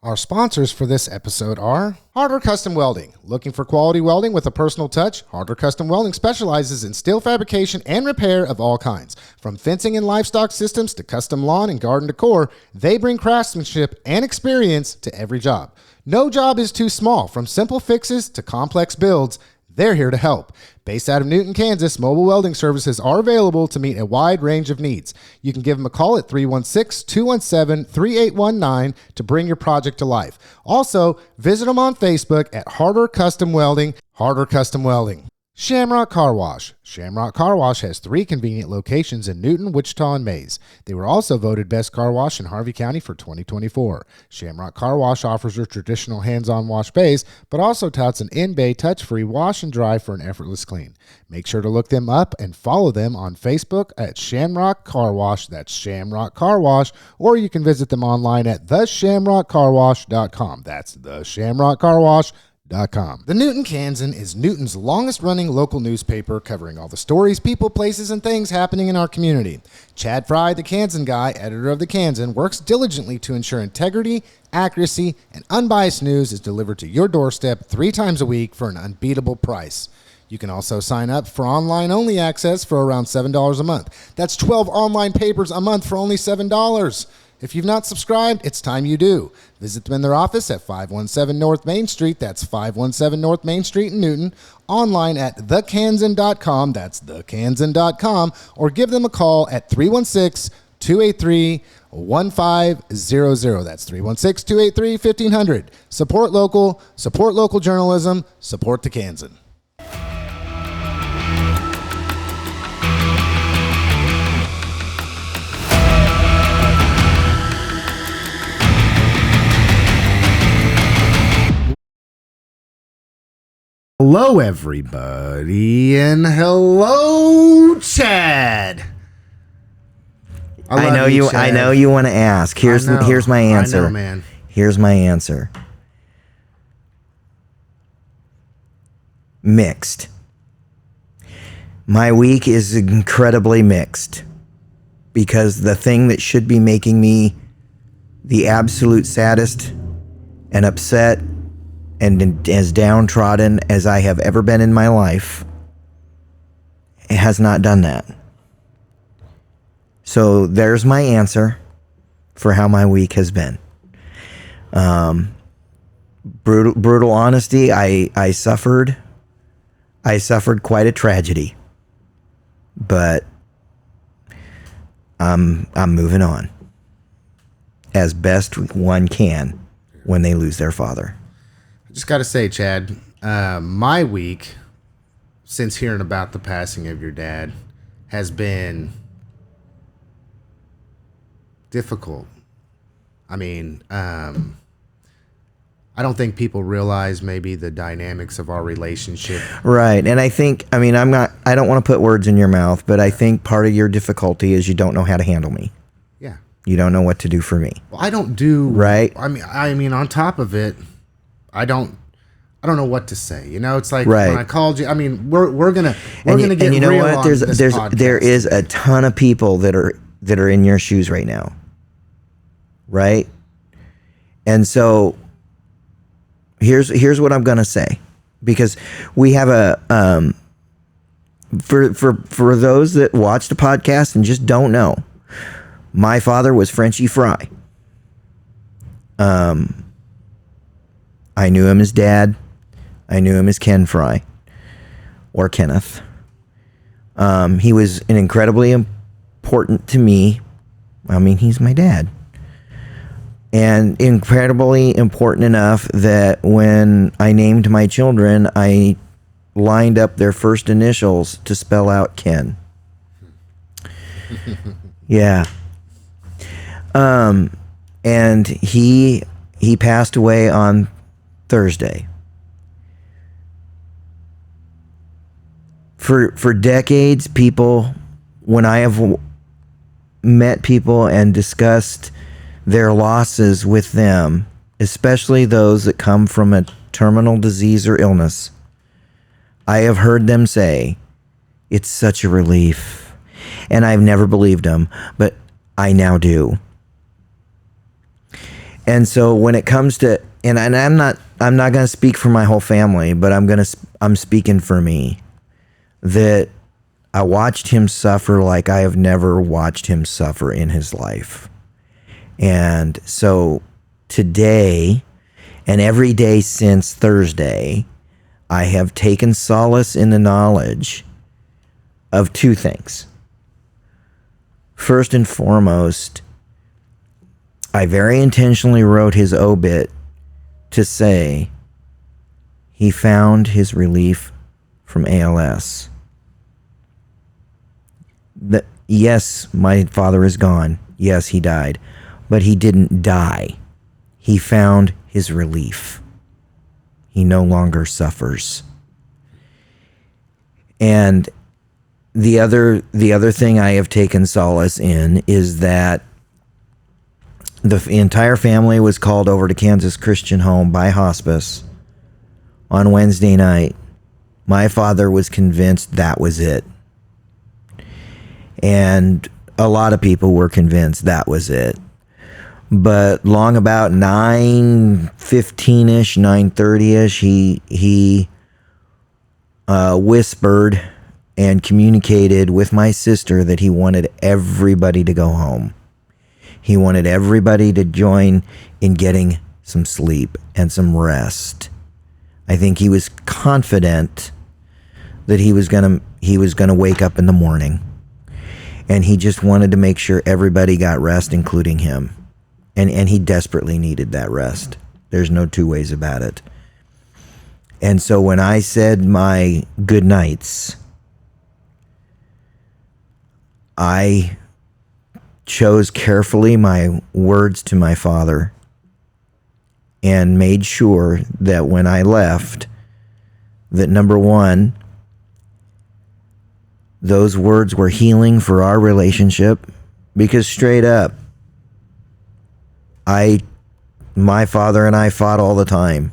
Our sponsors for this episode are Harder Custom Welding. Looking for quality welding with a personal touch? Harder Custom Welding specializes in steel fabrication and repair of all kinds. From fencing and livestock systems to custom lawn and garden decor, they bring craftsmanship and experience to every job. No job is too small. From simple fixes to complex builds, they're here to help. Based out of Newton, Kansas, mobile welding services are available to meet a wide range of needs. You can give them a call at 316-217-3819 to bring your project to life. Also, visit them on Facebook at Harder Custom Welding, Harder Custom Welding. Shamrock Car Wash. Shamrock Car Wash has 3 convenient locations in Newton, Wichita, and Mays. They were also voted Best Car Wash in Harvey County for 2024. Shamrock Car Wash offers your traditional hands-on wash bays, but also touts an in-bay touch-free wash and dry for an effortless clean. Make sure to look them up and follow them on Facebook at Shamrock Car Wash. That's Shamrock Car Wash, or you can visit them online at theshamrockcarwash.com. That's theshamrockcarwash.com. The Newton Kansan is Newton's longest-running local newspaper covering all the stories, people, places, and things happening in our community. Chad Frey, the Kansan guy, editor of the Kansan, works diligently to ensure integrity, accuracy, and unbiased news is delivered to your doorstep 3 times a week for an unbeatable price. You can also sign up for online-only access for around $7 a month. That's 12 online papers a month for only $7. If you've not subscribed, it's time you do. Visit them in their office at 517 North Main Street. That's 517 North Main Street in Newton. Online at thekansan.com. That's thekansan.com. Or give them a call at 316-283-1500. That's 316-283-1500. Support local journalism, support the Kansan. Hello, everybody, and hello, Chad. I know you. Chad. I know you want to ask. Here's my answer. I know, man. Here's my answer. Mixed. My week is incredibly mixed because the thing that should be making me the absolute saddest and upset and as downtrodden as I have ever been in my life, it has not done that. So there's my answer for how my week has been. Brutal honesty. I suffered quite a tragedy, but I'm moving on as best one can when they lose their father. Just got to say, Chad, my week, since hearing about the passing of your dad, has been difficult. I mean, I don't think people realize maybe the dynamics of our relationship. Right. And I don't want to put words in your mouth, but I think part of your difficulty is you don't know how to handle me. Yeah. You don't know what to do for me. Well, I don't do. Right. I mean, on top of it, I don't know what to say. You know, it's like right. When I called you. I mean, we're gonna get and you know real what? on this podcast. There is a ton of people that are in your shoes right now, right? And so here's what I'm gonna say, because we have a for those that watch the podcast and just don't know, my father was Frenchy Frey. I knew him as Dad. I knew him as Ken Frey, or Kenneth. He was an incredibly important to me. I mean, he's my dad. And incredibly important enough that when I named my children, I lined up their first initials to spell out Ken. Yeah. And he passed away on Thursday. For decades, people, when I have met people and discussed their losses with them, especially those that come from a terminal disease or illness, I have heard them say, it's such a relief. And I've never believed them, but I now do. And so when it comes to, and I'm not going to speak for my whole family, but I'm speaking for me, that I watched him suffer like I have never watched him suffer in his life. And so today and every day since Thursday, I have taken solace in the knowledge of two things. First and foremost, I very intentionally wrote his obit to say he found his relief from ALS. Yes, my father is gone. Yes, he died. But he didn't die. He found his relief. He no longer suffers. And the other thing I have taken solace in is that the entire family was called over to Kansas Christian Home by hospice on Wednesday night. My father was convinced that was it. And a lot of people were convinced that was it. But long about 9:15-ish, 9:30-ish, he whispered and communicated with my sister that he wanted everybody to go home. He wanted everybody to join in getting some sleep and some rest. I think he was confident that he was gonna wake up in the morning, and he just wanted to make sure everybody got rest, including him. And he desperately needed that rest. There's no two ways about it. And so when I said my good nights, I chose carefully my words to my father and made sure that when I left, that number one, those words were healing for our relationship, because straight up, my father and I fought all the time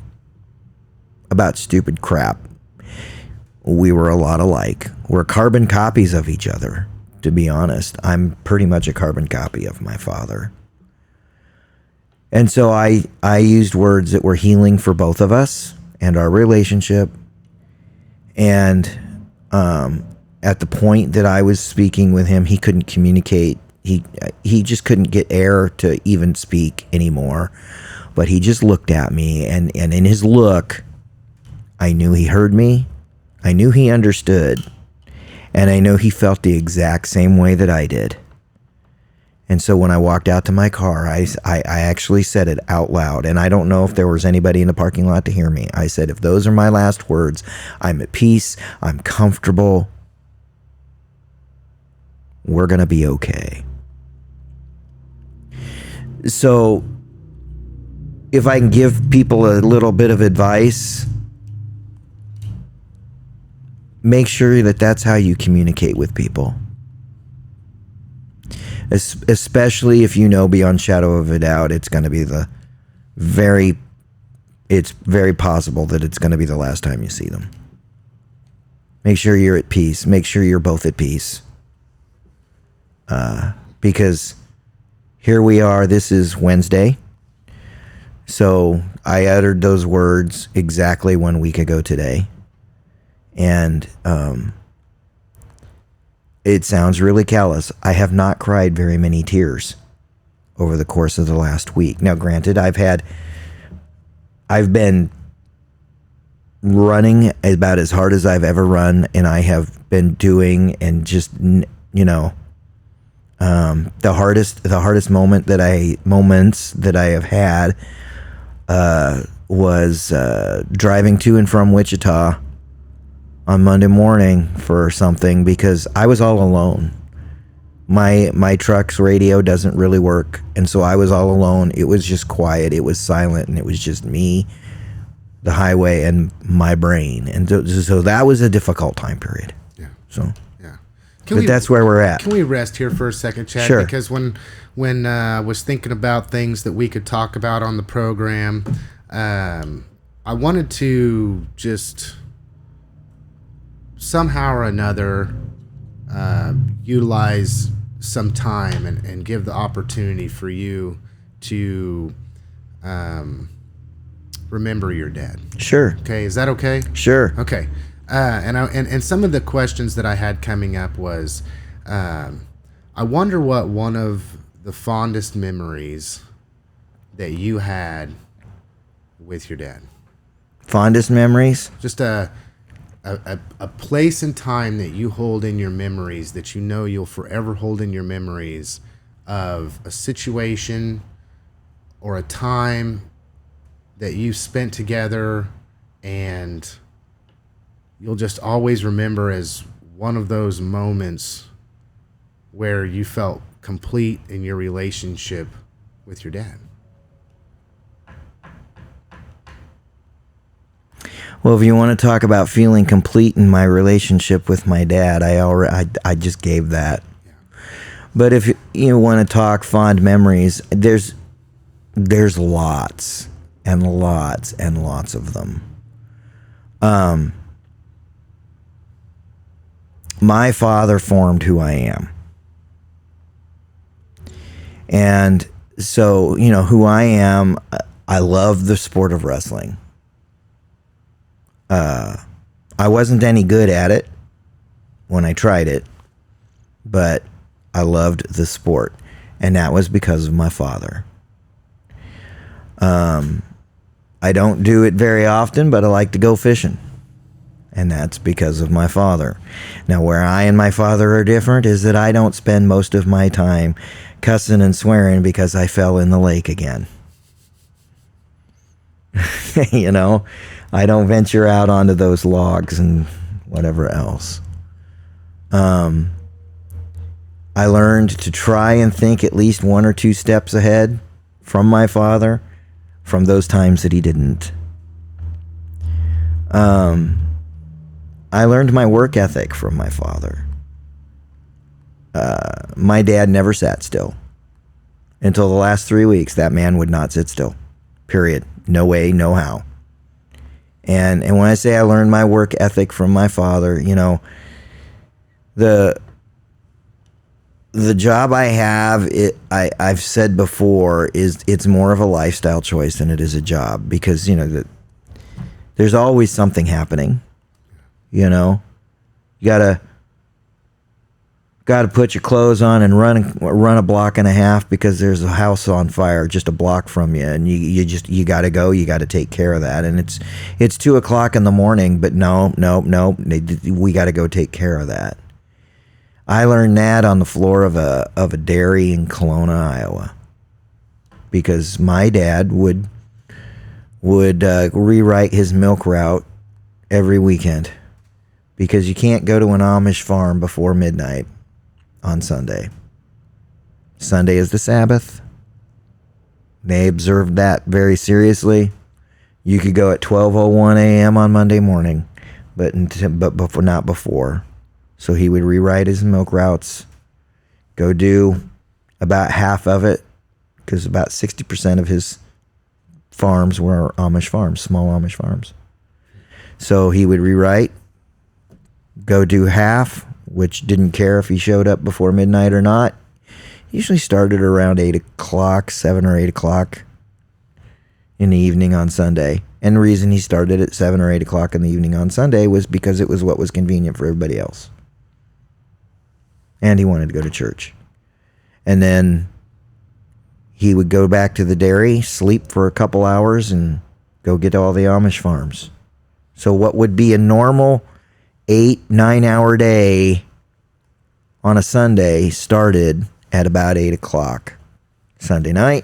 about stupid crap. We were a lot alike. We're carbon copies of each other, to be honest. I'm pretty much a carbon copy of my father. And so I used words that were healing for both of us and our relationship. And at the point that I was speaking with him, he couldn't communicate. He just couldn't get air to even speak anymore. But he just looked at me, and in his look, I knew he heard me. I knew he understood. And I know he felt the exact same way that I did. And so when I walked out to my car, I actually said it out loud. And I don't know if there was anybody in the parking lot to hear me. I said, if those are my last words, I'm at peace. I'm comfortable. We're going to be okay. So if I can give people a little bit of advice, make sure that that's how you communicate with people. Especially if you know beyond shadow of a doubt it's going to be it's very possible that it's going to be the last time you see them. Make sure you're at peace. Make sure you're both at peace. Because here we are, this is Wednesday. So I uttered those words exactly 1 week ago today. And it sounds really callous. I have not cried very many tears over the course of the last week. Now, granted, I've been running about as hard as I've ever run, and I have been doing, and just, the hardest moments that I have had was driving to and from Wichita on Monday morning for something, because I was all alone. My truck's radio doesn't really work, and so I was all alone. It was just quiet, it was silent, and it was just me, the highway, and my brain. And so that was a difficult time period. Yeah. So yeah. That's where we're at. Can we rest here for a second, Chad? Sure. Because when I was thinking about things that we could talk about on the program, I wanted to just somehow or another utilize some time and give the opportunity for you to remember your dad. Sure. Okay, is that okay? Sure. Okay. And some of the questions that I had coming up was, I wonder what one of the fondest memories that you had with your dad. Fondest memories? Just a place and time that you hold in your memories, that you know you'll forever hold in your memories, of a situation or a time that you spent together, and you'll just always remember as one of those moments where you felt complete in your relationship with your dad. Well, if you want to talk about feeling complete in my relationship with my dad, I just gave that. Yeah. But if you want to talk fond memories, there's lots and lots and lots of them. My father formed who I am. And so, who I am, I love the sport of wrestling. I wasn't any good at it when I tried it, but I loved the sport, and that was because of my father. I don't do it very often, but I like to go fishing, and that's because of my father. Now, where I and my father are different is that I don't spend most of my time cussing and swearing because I fell in the lake again. I don't venture out onto those logs and whatever else. I learned to try and think at least one or two steps ahead from my father from those times that he didn't. I learned my work ethic from my father. My dad never sat still. Until the last 3 weeks, that man would not sit still. Period. No way, no how. And when I say I learned my work ethic from my father, the job I have, I've said before, it's more of a lifestyle choice than it is a job, because there's always something happening. You gotta put your clothes on and run a block and a half because there's a house on fire just a block from you, and you gotta go. You gotta take care of that, and it's 2:00 in the morning, but no, we gotta go take care of that. I learned that on the floor of a dairy in Kelowna, Iowa, because my dad would rewrite his milk route every weekend, because you can't go to an Amish farm before midnight on Sunday. Sunday is the Sabbath. They observed that very seriously. You could go at 12:01 a.m. on Monday morning, but not before. So he would rewrite his milk routes, go do about half of it, because about 60% of his farms were Amish farms, small Amish farms. So he would rewrite, go do half, which didn't care if he showed up before midnight or not. Usually started around 8 o'clock, 7 or 8 o'clock in the evening on Sunday. And the reason he started at 7 or 8 o'clock in the evening on Sunday was because it was what was convenient for everybody else. And he wanted to go to church. And then he would go back to the dairy, sleep for a couple hours, and go get to all the Amish farms. So what would be a normal 8-9 hour day on a Sunday started at about 8 o'clock Sunday night.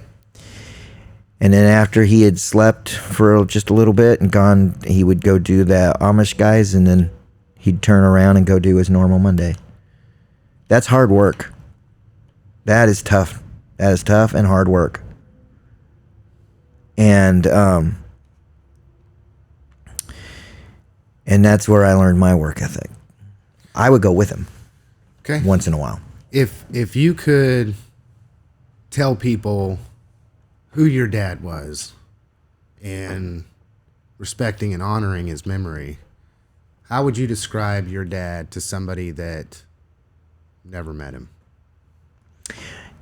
And then after he had slept for just a little bit and gone, he would go do the Amish guys, and then he'd turn around and go do his normal Monday. That's hard work. That is tough. That is tough and hard work. And that's where I learned my work ethic. I would go with him. Okay. Once in a while. If you could tell people who your dad was and respecting and honoring his memory, how would you describe your dad to somebody that never met him?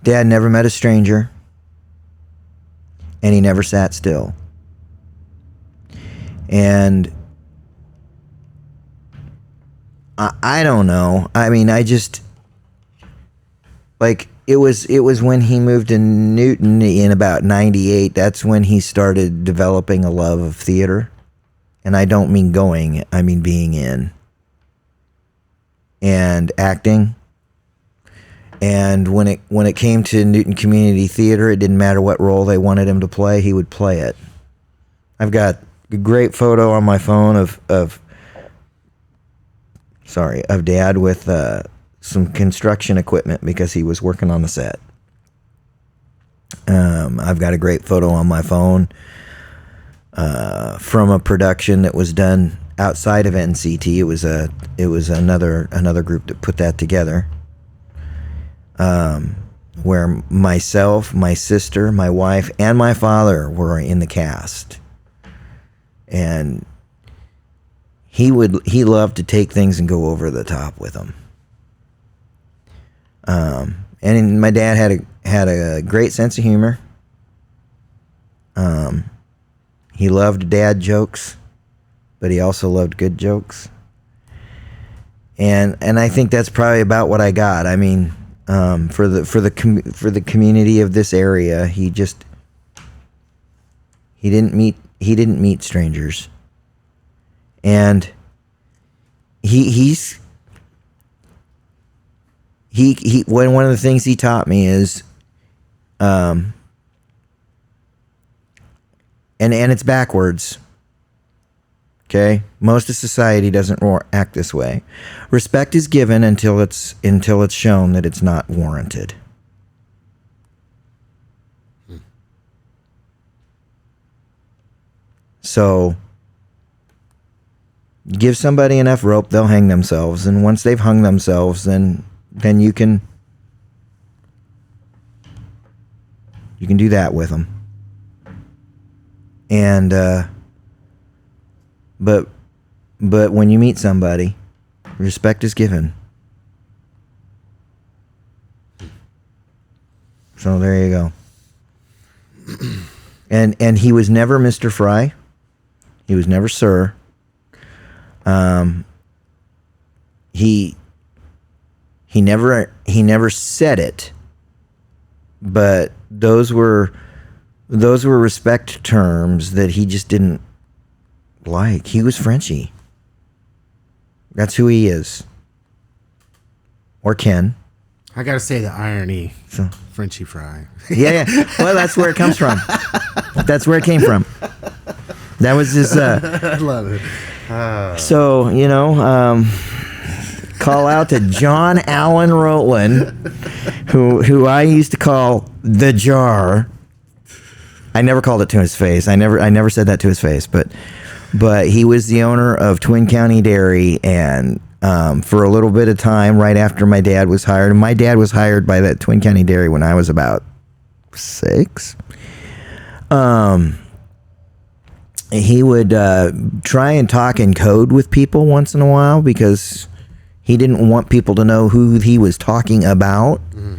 Dad never met a stranger, and he never sat still. And I don't know. I mean, I just, like, it was when he moved to Newton in about 98. That's when he started developing a love of theater. And I don't mean going, I mean being in. And acting. And when it came to Newton Community Theater, it didn't matter what role they wanted him to play, he would play it. I've got a great photo on my phone of Dad with some construction equipment because he was working on the set. I've got a great photo on my phone from a production that was done outside of NCT. It was another group that put that together. Where myself, my sister, my wife, and my father were in the cast. And he loved to take things and go over the top with them. And my dad had a great sense of humor. He loved dad jokes, but he also loved good jokes. And I think that's probably about what I got. I mean, for the community of this area, he didn't meet strangers. And one of the things he taught me is, and it's backwards. Okay, most of society doesn't act this way. Respect is given until it's shown that it's not warranted. So, give somebody enough rope, they'll hang themselves, and once they've hung themselves, then you can do that with them. And but when you meet somebody, respect is given. So there you go. And he was never Mr. Frey. He was never Sir. He never said it, but those were respect terms that he just didn't like. He was Frenchy. That's who he is. Or Ken. I gotta say the irony. So, Frenchy Frey. yeah. Well, that's where it comes from. That's where it came from. That was his. I love it. So, call out to John Allen Rowland, who I used to call the Jar. I never called it to his face. I never said that to his face, but he was the owner of Twin County Dairy, and for a little bit of time, right after my dad was hired, and my dad was hired by that Twin County Dairy when I was about 6. He would try and talk in code with people once in a while because he didn't want people to know who he was talking about. Mm-hmm.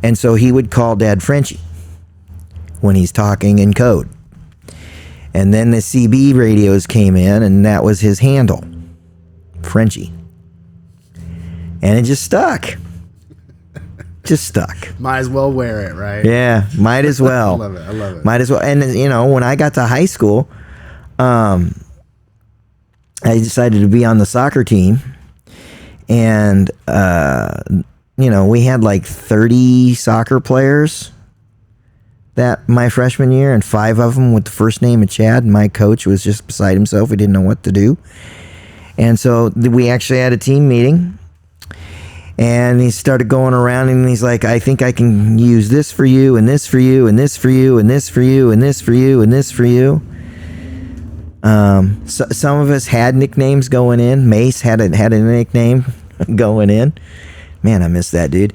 And so he would call Dad Frenchy when he's talking in code. And then the CB radios came in, and that was his handle, Frenchy. And it just stuck. Might as well wear it, right? Yeah, might as well. I love it. Might as well. And, when I got to high school, I decided to be on the soccer team. And, we had like 30 soccer players that my freshman year, and 5 of them with the first name of Chad. And my coach was just beside himself. He didn't know what to do. And so we actually had a team meeting. And he started going around, and he's like, I think I can use this for you, and this for you, and this for you, and this for you, and this for you, and this for you. So some of us had nicknames going in. Mace had a nickname going in. Man, I miss that dude.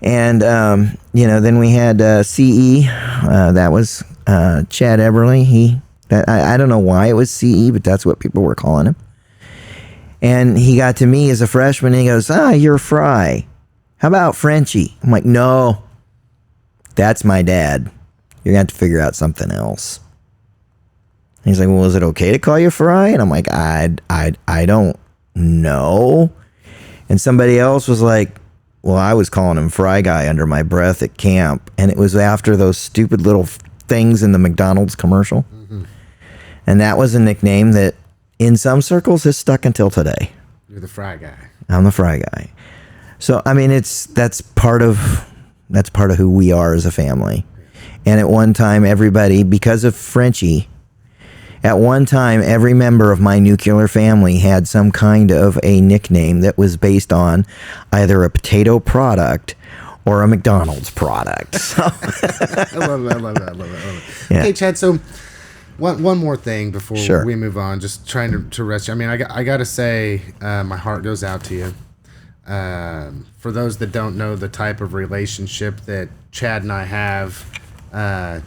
And, then we had CE. That was Chad Eberly. I don't know why it was CE, but that's what people were calling him. And he got to me as a freshman, and he goes, you're Frey. How about Frenchy? I'm like, no, that's my dad. You're going to have to figure out something else. And he's like, well, is it okay to call you Frey? And I'm like, I don't know. And somebody else was like, well, I was calling him Fry Guy under my breath at camp. And it was after those stupid little things in the McDonald's commercial. Mm-hmm. And that was a nickname that in some circles has stuck until today. You're the Fry Guy. I'm the Fry Guy. So, I mean, that's part of who we are as a family. And at one time, everybody, because of Frenchy, at one time, every member of my nuclear family had some kind of a nickname that was based on either a potato product or a McDonald's product. So. I love it. Yeah. Okay, Chad, so one more thing before we move on, just trying to rest you. I mean, I got to say, my heart goes out to you. For those that don't know the type of relationship that Chad and I have,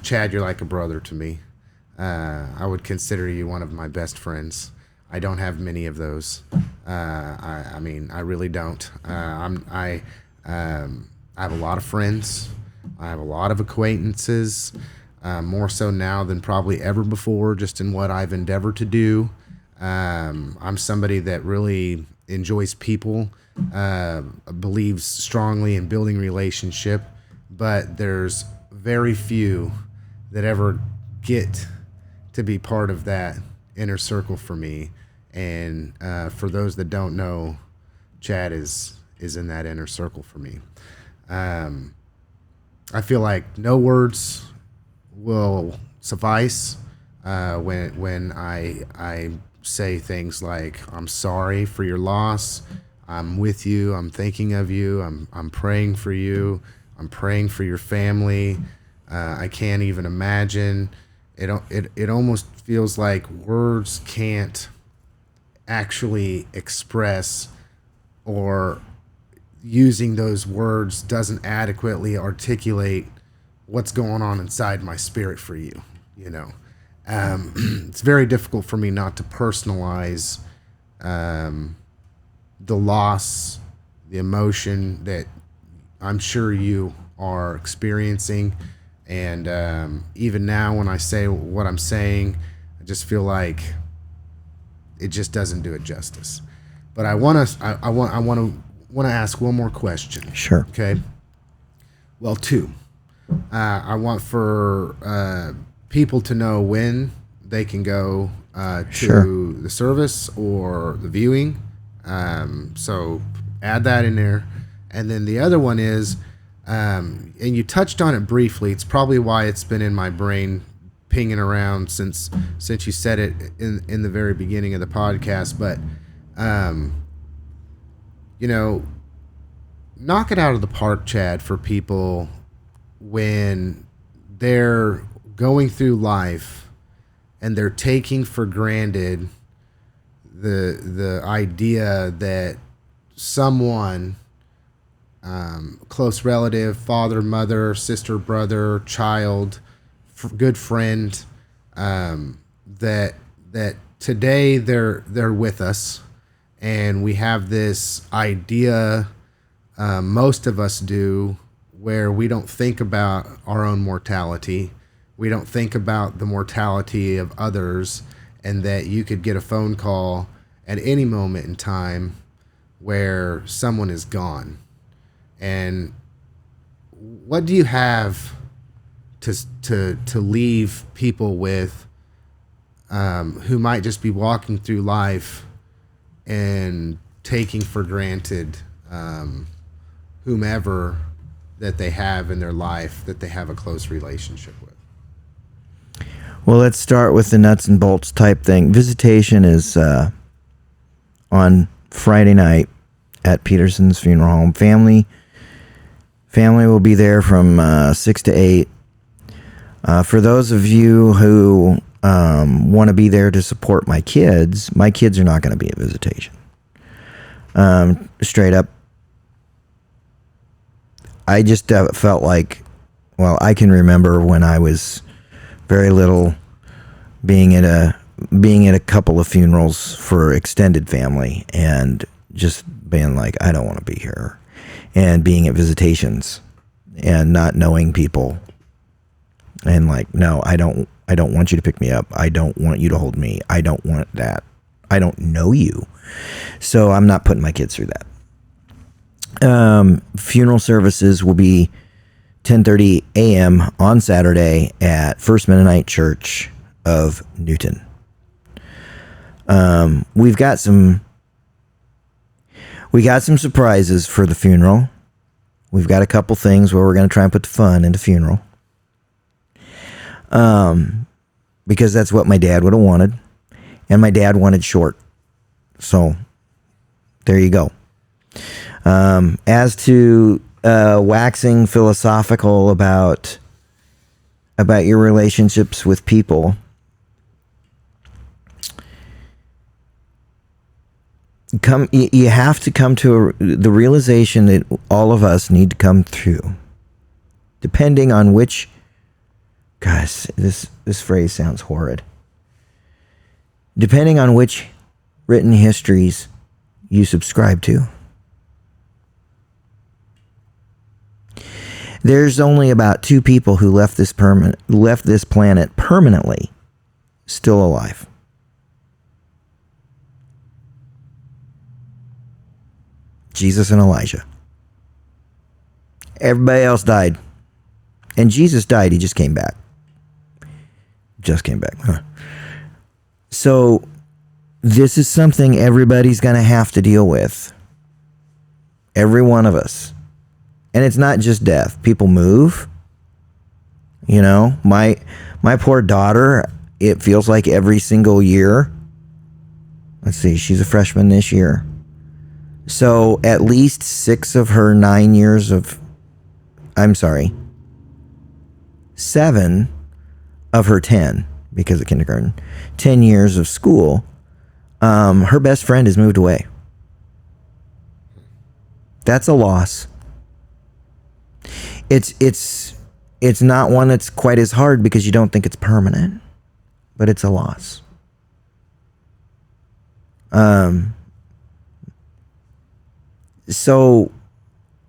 Chad, you're like a brother to me. I would consider you one of my best friends. I don't have many of those. I mean, I really don't. I have a lot of friends. I have a lot of acquaintances, more so now than probably ever before, just in what I've endeavored to do. I'm somebody that really enjoys people, believes strongly in building relationship, but there's very few that ever get to be part of that inner circle for me. And for those that don't know, Chad is in that inner circle for me. I feel like no words will suffice when I say things like, I'm sorry for your loss, I'm with you, I'm thinking of you, I'm praying for you, I'm praying for your family. I can't even imagine. It almost feels like words can't actually express, or using those words doesn't adequately articulate what's going on inside my spirit for you. You know, it's very difficult for me not to personalize the loss, the emotion that I'm sure you are experiencing. And even now, when I say what I'm saying, I just feel like it just doesn't do it justice. But I want to ask one more question. Sure. Okay. Well, two. I want for people to know when they can go to the service or the viewing. So add that in there. And then the other one is, and you touched on it briefly. It's probably why it's been in my brain pinging around since you said it in the very beginning of the podcast. But, you know, knock it out of the park, Chad, for people when they're going through life and they're taking for granted the idea that someone, close relative, father, mother, sister, brother, child, good friend, that today they're with us, and we have this idea, most of us do, where we don't think about our own mortality. We don't think about the mortality of others, and that you could get a phone call at any moment in time where someone is gone. And what do you have to leave people with, who might just be walking through life and taking for granted whomever that they have in their life that they have a close relationship with? Well, let's start with the nuts and bolts type thing. Visitation is on Friday night at Peterson's Funeral Home. Family will be there from 6 to 8. For those of you who want to be there to support my kids are not going to be at visitation. Straight up, I just felt like, well, I can remember when I was very little being at a couple of funerals for extended family and just being like, I don't want to be here, and being at visitations and not knowing people And like, no, I don't want you to pick me up. I don't want you to hold me. I don't want that. I don't know you. So I'm not putting my kids through that. Funeral services will be 10:30 a.m. on Saturday at First Mennonite Church of Newton. We got some surprises for the funeral. We've got a couple things where we're going to try and put the fun into funeral. Because that's what my dad would have wanted. And my dad wanted short. So there you go. As to waxing philosophical about your relationships with people, you have to come to the realization that all of us need to come through, depending on which. Gosh, this phrase sounds horrid. Depending on which written histories you subscribe to. There's only about 2 people who left this planet permanently still alive. Jesus and Elijah. Everybody else died. And Jesus died, he just came back. Huh. So this is something everybody's going to have to deal with. Every one of us. And it's not just death. People move. You know, my poor daughter, it feels like every single year. Let's see, she's a freshman this year. So at least 6 of her 9 years of, 7 of her 10, because of kindergarten, 10 years of school, her best friend has moved away. That's a loss. It's not one that's quite as hard because you don't think it's permanent, but it's a loss. So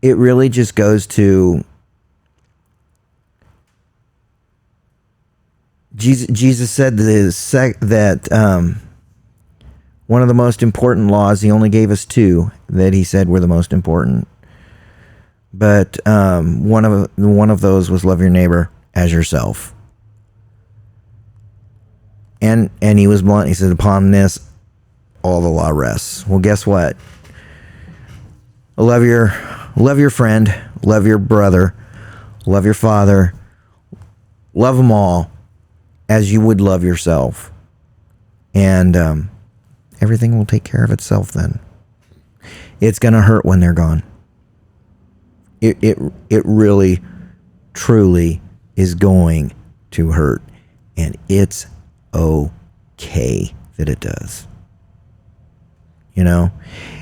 it really just goes to Jesus said that one of the most important laws, he only gave us 2 that he said were the most important. But one of those was love your neighbor as yourself. And he was blunt. He said, upon this, all the law rests. Well, guess what? Love your friend, love your brother, love your father, love them all as you would love yourself. And everything will take care of itself then. It's going to hurt when they're gone. It really, truly is going to hurt. And it's okay that it does. You know?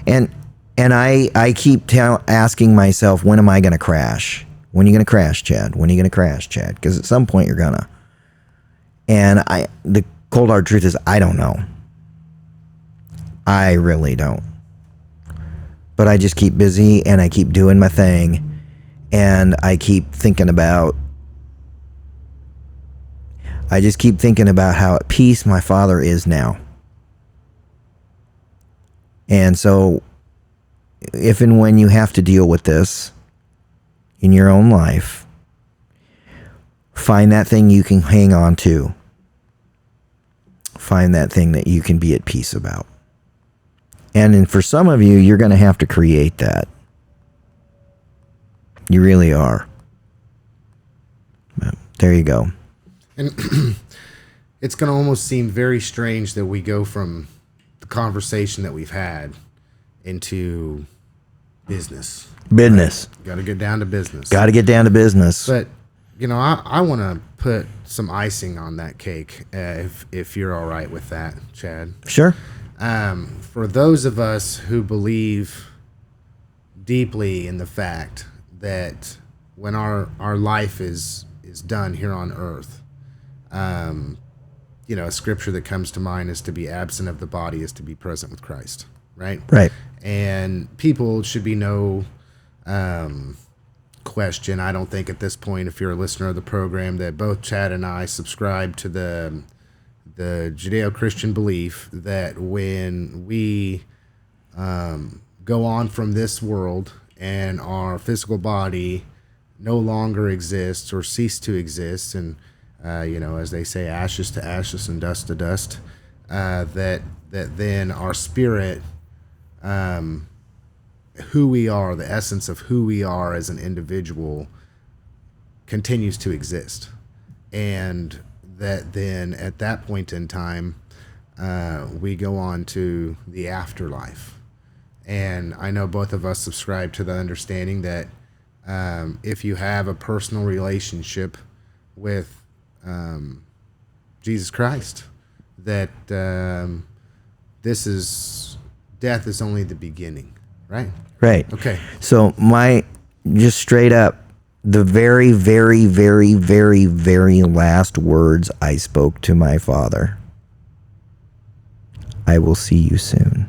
And I keep asking myself, when am I going to crash? When are you going to crash, Chad? When are you going to crash, Chad? Because at some point you're going to. And the cold hard truth is, I don't know. I really don't. But I just keep busy and I keep doing my thing. And I just keep thinking about how at peace my father is now. And so, if and when you have to deal with this in your own life, find that thing you can hang on to. Find that thing that you can be at peace about. And then for some of you, you're going to have to create that. You really are. But there you go. And it's going to almost seem very strange that we go from the conversation that we've had into business. Business. Right? Got to get down to business. But, you know, I want to put some icing on that cake, if you're all right with that, Chad. Sure. For those of us who believe deeply in the fact that when our life is done here on earth, you know, a scripture that comes to mind is to be absent of the body is to be present with Christ, right? Right. And people should be no question. I don't think at this point, if you're a listener of the program, that both Chad and I subscribe to the Judeo-Christian belief that when we go on from this world and our physical body no longer exists or cease to exist, and as they say, ashes to ashes and dust to dust, that then our spirit, who we are, the essence of who we are as an individual, continues to exist, and that then at that point in time, we go on to the afterlife. And I know both of us subscribe to the understanding that if you have a personal relationship with Jesus Christ, that death is only the beginning, right? Right. Okay. So just straight up, the very, very, very, very, very last words I spoke to my father: I will see you soon.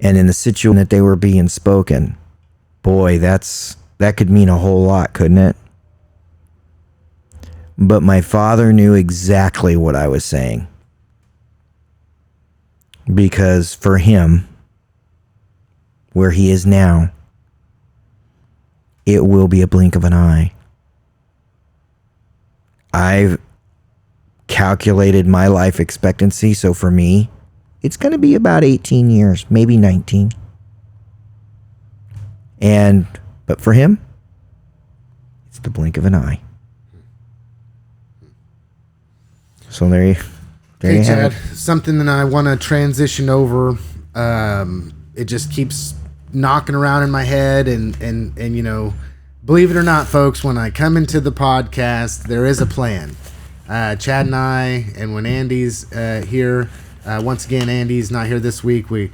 And in the situation that they were being spoken, boy, that could mean a whole lot, couldn't it? But my father knew exactly what I was saying. Because for him, where he is now, it will be a blink of an eye. I've calculated my life expectancy, so for me, it's going to be about 18 years, maybe 19. But for him, it's the blink of an eye. So there you Hey, have Chad, it. something that I want to transition over. It just keeps knocking around in my head, and believe it or not, folks, when I come into the podcast, there is a plan. Chad and I, and when Andy's here, once again, Andy's not here this week. We're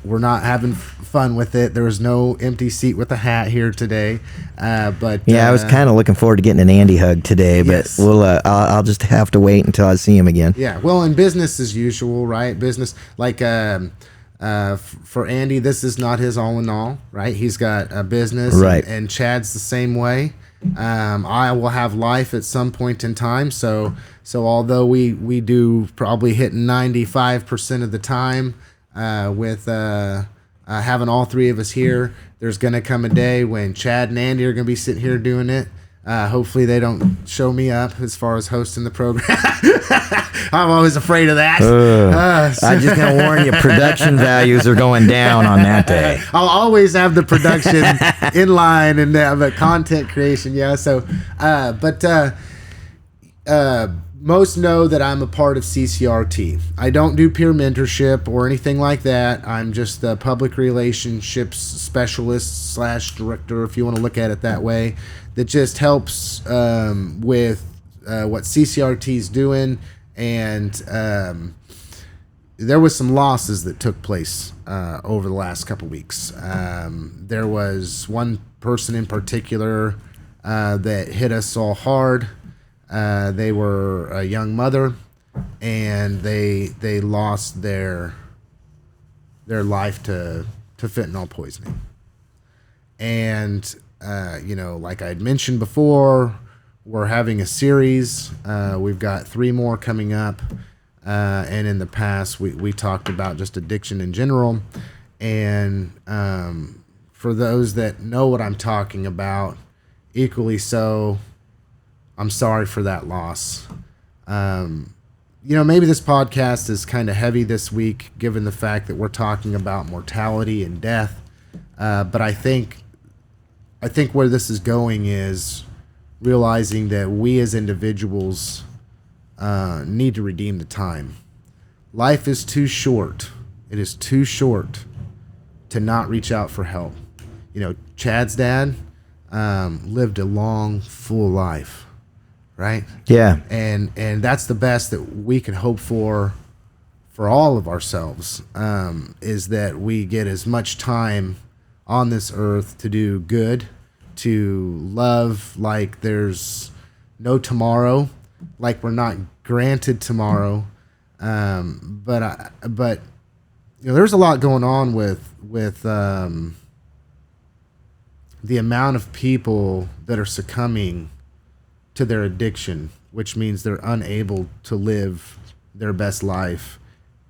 not having fun with it. There was no empty seat with a hat here today. But I was kind of looking forward to getting an Andy hug today, yes. but I'll just have to wait until I see him again. Yeah, well, in business as usual, right? Business, like for Andy, this is not his all in all, right? He's got a business, right? And Chad's the same way. I will have life at some point in time, so although we do probably hit 95% of the time with having all three of us here, there's going to come a day when Chad and Andy are going to be sitting here doing it. Hopefully they don't show me up as far as hosting the program. I'm always afraid of that. I'm just going to warn you, production values are going down on that day. I'll always have the production in line and the content creation. Yeah. So, most know that I'm a part of CCRT. I don't do peer mentorship or anything like that. I'm just the public relationships specialist / director, if you want to look at it that way, that just helps with what CCRT is doing. And there was some losses that took place over the last couple weeks. There was one person in particular that hit us all hard. They were a young mother, and they lost their life to fentanyl poisoning. And like I'd mentioned before, we're having a series. We've got 3 more coming up, and in the past we talked about just addiction in general. And for those that know what I'm talking about, equally so, I'm sorry for that loss. Maybe this podcast is kind of heavy this week, given the fact that we're talking about mortality and death. But I think where this is going is realizing that we as individuals need to redeem the time. Life is too short. It is too short to not reach out for help. Chad's dad lived a long, full life. Right? Yeah. And that's the best that we can hope for all of ourselves, is that we get as much time on this earth to do good, to love like there's no tomorrow, like we're not granted tomorrow. But there's a lot going on with the amount of people that are succumbing to their addiction, which means they're unable to live their best life.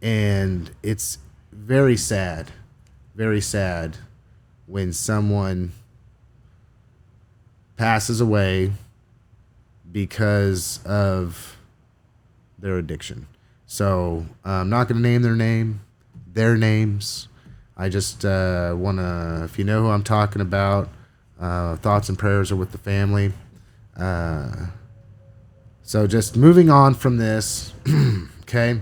And it's very sad when someone passes away because of their addiction. So I'm not going to name their names. I just want to, if you know who I'm talking about, thoughts and prayers are with the family. So just moving on from this, okay.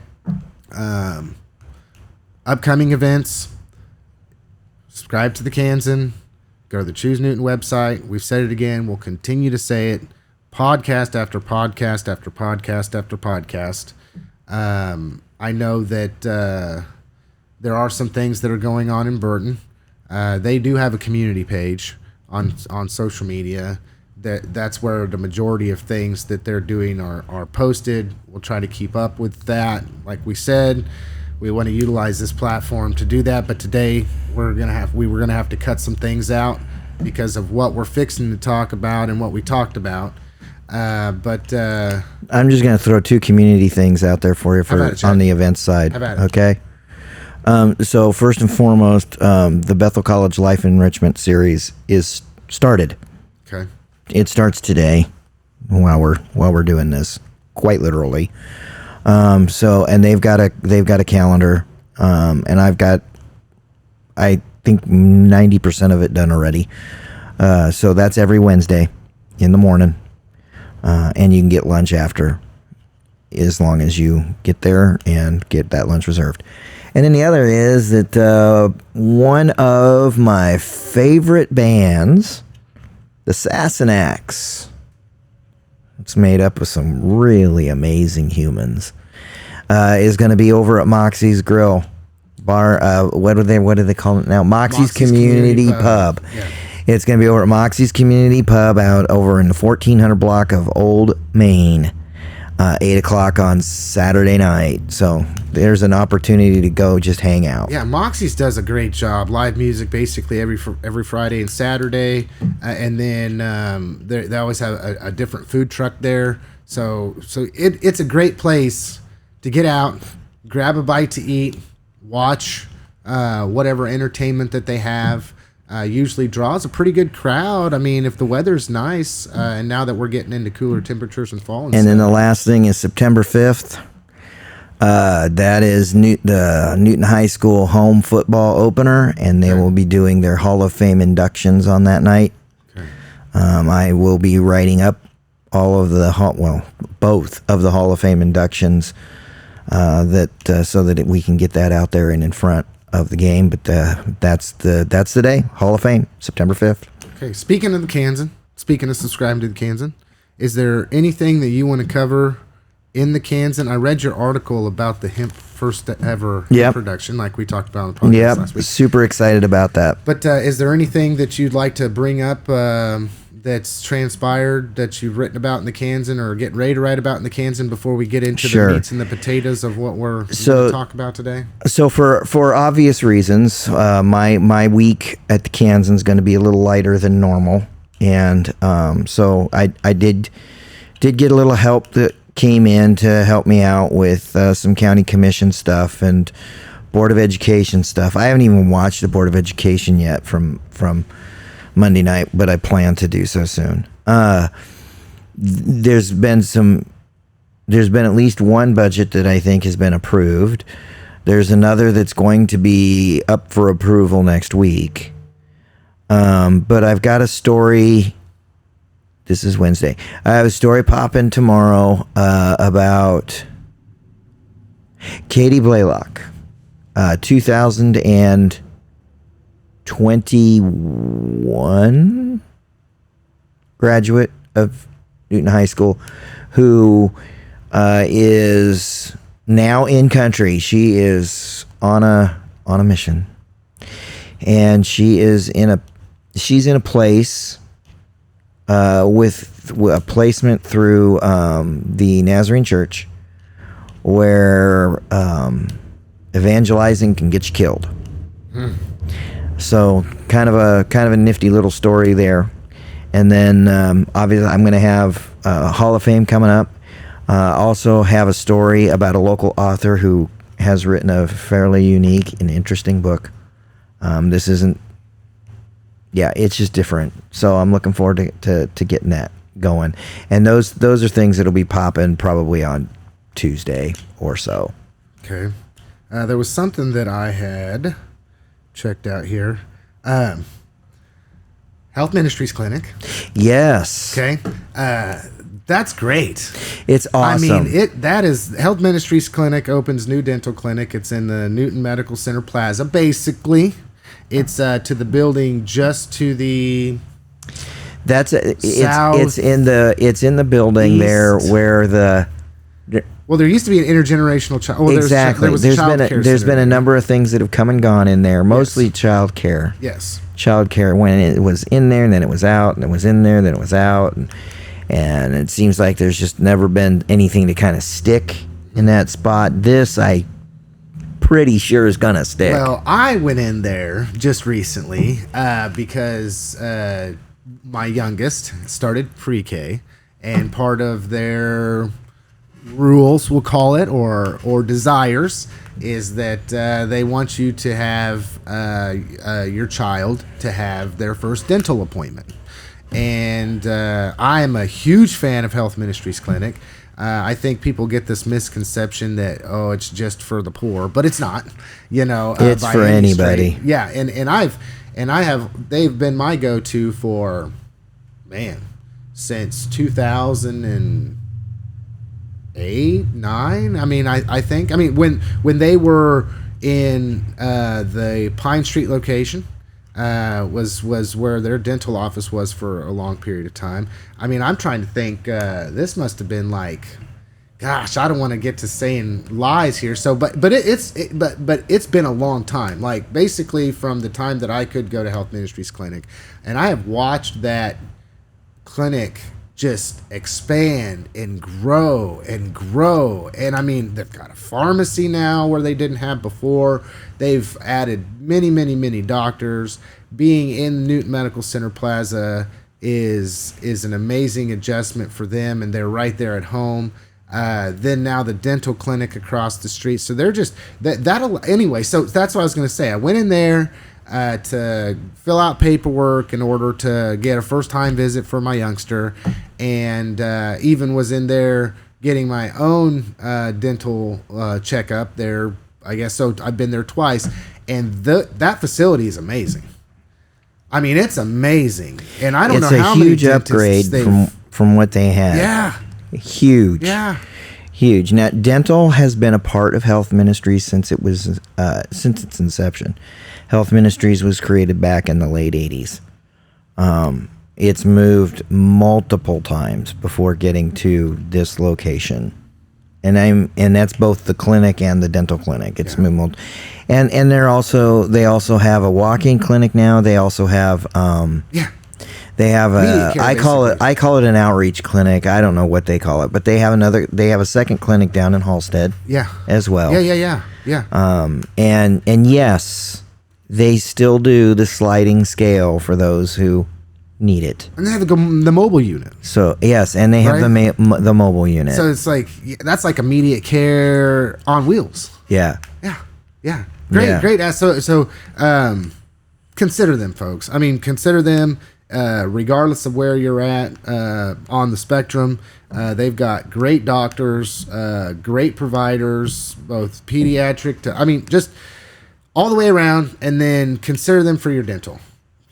Upcoming events, subscribe to the Kansan, go to the Choose Newton website. We've said it again. We'll continue to say it. Podcast after podcast after podcast after podcast. I know that there are some things that are going on in Burton. They do have a community page on social media. That's where the majority of things that they're doing are posted. We'll try to keep up with that. Like we said, we want to utilize this platform to do that. But today we were gonna have to cut some things out because of what we're fixing to talk about and what we talked about. But I'm just going to throw 2 community things out there for you on the event side. Okay. So first and foremost, the Bethel College Life Enrichment Series is started. Okay. It starts today while we're doing this, quite literally. So, and they've got a calendar, and I think 90% of it done already. So that's every Wednesday in the morning. And you can get lunch after, as long as you get there and get that lunch reserved. And then the other is that one of my favorite bands, the Sassenachs, it's made up of some really amazing humans, is going to be over at Moxie's Grill Bar. What do they call it now? Moxie's Community Pub. Yeah. It's going to be over at Moxie's Community Pub out over in the 1400 block of Old Main, 8 o'clock on Saturday night. So there's an opportunity to go just hang out. Yeah, Moxie's does a great job. Live music basically every Friday and Saturday. And then they always have a different food truck there. So it's a great place to get out, grab a bite to eat, watch whatever entertainment that they have. Usually draws a pretty good crowd. I mean, if the weather's nice, and now that we're getting into cooler temperatures and fall and then the last thing is September 5th. That is the Newton High School home football opener, and they will be doing their Hall of Fame inductions on that night. Okay. I will be writing up all of both of the Hall of Fame inductions, so that we can get that out there and in front of the game. But that's the day. Hall of Fame, September 5th. Okay, speaking of the Kansan, speaking of subscribing to the Kansan, is there anything that you want to cover in the Kansan? I read your article about the hemp first ever production, like we talked about on the podcast last week. Super excited about that. But is there anything that you'd like to bring up that's transpired that you've written about in the Kansan or getting ready to write about in the Kansan before we get into the meats and the potatoes of what we're going to talk about today? So for obvious reasons, my week at the Kansan is going to be a little lighter than normal, and so I did get a little help that came in to help me out with some county commission stuff and Board of Education stuff. I haven't even watched the Board of Education yet from Monday night, but I plan to do so soon. There's been at least one budget that I think has been approved. There's another that's going to be up for approval next week. But I've got a story. This is Wednesday. I have a story popping tomorrow about Katie Blaylock, 2021 graduate of Newton High School, who is now in country. She is on a mission, and she's in a place with a placement through the Nazarene Church where evangelizing can get you killed. So kind of a nifty little story there. And then obviously I'm going to have Hall of Fame coming up. Also have a story about a local author who has written a fairly unique and interesting book. This isn't, it's just different. So I'm looking forward to getting that going. And those are things that'll be popping probably on Tuesday or so. Okay. There was something that I had checked out here. Health Ministries Clinic. Yes. Okay. That's great. It's awesome. I mean, that is Health Ministries Clinic opens new dental clinic. It's in the Newton Medical Center Plaza. Basically, it's to the building just to the it's in the building there where the well, there used to be an intergenerational child. Well, exactly. There's been a number of things that have come and gone in there. Mostly child care. Yes. Child care when it was in there and then it was out and it was in there then it was out and it seems like there's just never been anything to kind of stick in that spot. This I pretty sure is gonna stick. Well, I went in there just recently because my youngest started pre-K, and part of their rules, we'll call it, or desires, is that they want you to have your child to have their first dental appointment. And I am a huge fan of Health Ministries Clinic. I think people get this misconception that, it's just for the poor, but it's not. It's for anybody. Yeah, they've been my go-to for, since 2008, 9. I think when they were in the Pine Street location, was where their dental office was for a long period of time. I'm trying to think. This must have been like, gosh, I don't want to get to saying lies here. So, but it's been a long time. Like basically from the time that I could go to Health Ministries Clinic, and I have watched that clinic just expand and grow and grow. And they've got a pharmacy now where they didn't have before. They've added many doctors. Being in Newton Medical Center Plaza is an amazing adjustment for them, and they're right there at home. Then now the dental clinic across the street. So they're just that'll anyway. So that's what I was going to say. I went in there to fill out paperwork in order to get a first-time visit for my youngster, and even was in there getting my own dental checkup there, I guess. So I've been there twice, and that facility is amazing. It's amazing, and I don't know how many dentists. It's a huge upgrade from what they had. Yeah. Huge. Yeah. Huge. Now, dental has been a part of Health Ministries since its inception. Health Ministries was created back in the late 80s. It's moved multiple times before getting to this location. And that's both the clinic and the dental clinic. It's moved and they also have a walk-in clinic now. They also have they have I call it an outreach clinic. I don't know what they call it, but they have a second clinic down in Halstead. Yeah. As well. Yeah. And yes, they still do the sliding scale for those who need it. And they have the mobile unit. So yes, and they have the mobile unit. So it's like that's like immediate care on wheels. Yeah. Great. So consider them, folks. Consider them regardless of where you're at on the spectrum. They've got great doctors, great providers, both pediatric to just all the way around, and then consider them for your dental.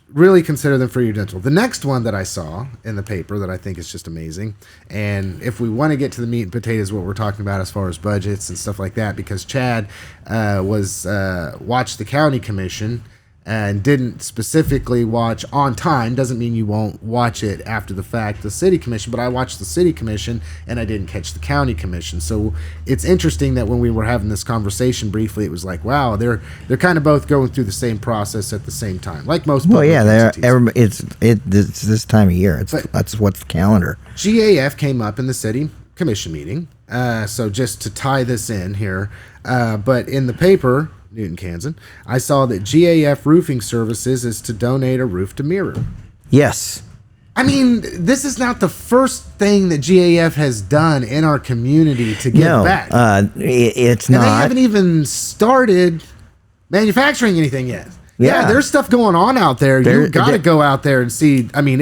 Really consider them for your dental. The next one that I saw in the paper that I think is just amazing, and if we want to get to the meat and potatoes, what we're talking about as far as budgets and stuff like that, because Chad watched the county commission and didn't specifically watch on time. Doesn't mean you won't watch it after the fact, the city commission, but I watched the city commission and I didn't catch the county commission. So it's interesting that when we were having this conversation briefly, it was like, wow, they're kind of both going through the same process at the same time, like most public entities. It's this time of year. That's what's the calendar. GAF came up in the city commission meeting. So just to tie this in here, but in the paper, Newton, Kansas, I saw that GAF Roofing Services is to donate a roof to Mirror. Yes. I mean, this is not the first thing that GAF has done in our community to give back. It's and not. They haven't even started manufacturing anything yet. Yeah, there's stuff going on out there. You got to go out there and see. I mean,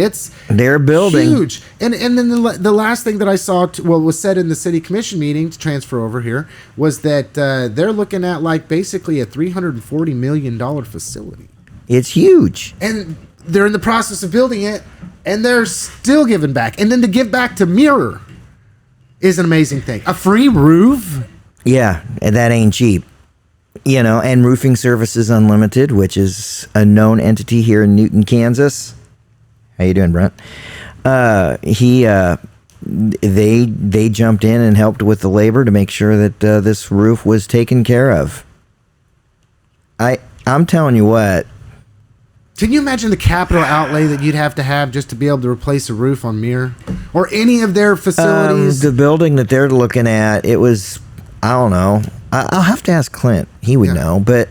they're building huge. And then the last thing that I saw, was said in the city commission meeting to transfer over here, was that they're looking at like basically a $340 million facility. It's huge. And they're in the process of building it, and they're still giving back. And then to give back to Mirror is an amazing thing. A free roof? Yeah, and that ain't cheap. And Roofing Services Unlimited, which is a known entity here in Newton, Kansas. How you doing, Brent? They jumped in and helped with the labor to make sure that this roof was taken care of. I'm telling you what. Can you imagine the capital outlay that you'd have to just to be able to replace a roof on Mirror or any of their facilities? The building that they're looking at, it was, I don't know. I'll have to ask Clint. He would know, but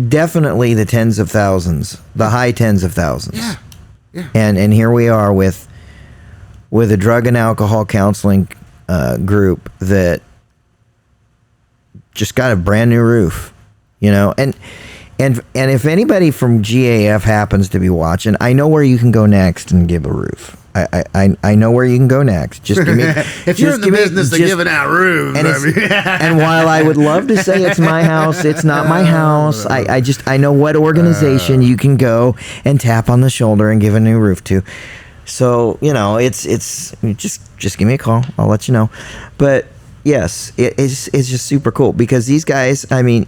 definitely the tens of thousands, the high tens of thousands. Yeah. And here we are with a drug and alcohol counseling group that just got a brand new roof, and if anybody from GAF happens to be watching, I know where you can go next and give a roof. I know where you can go next. Just give me. If you're in the business of giving out roofs, and while I would love to say it's my house, it's not my house. I know what organization you can go and tap on the shoulder and give a new roof to. So it's just give me a call. I'll let you know. But yes, it's just super cool because these guys. I mean,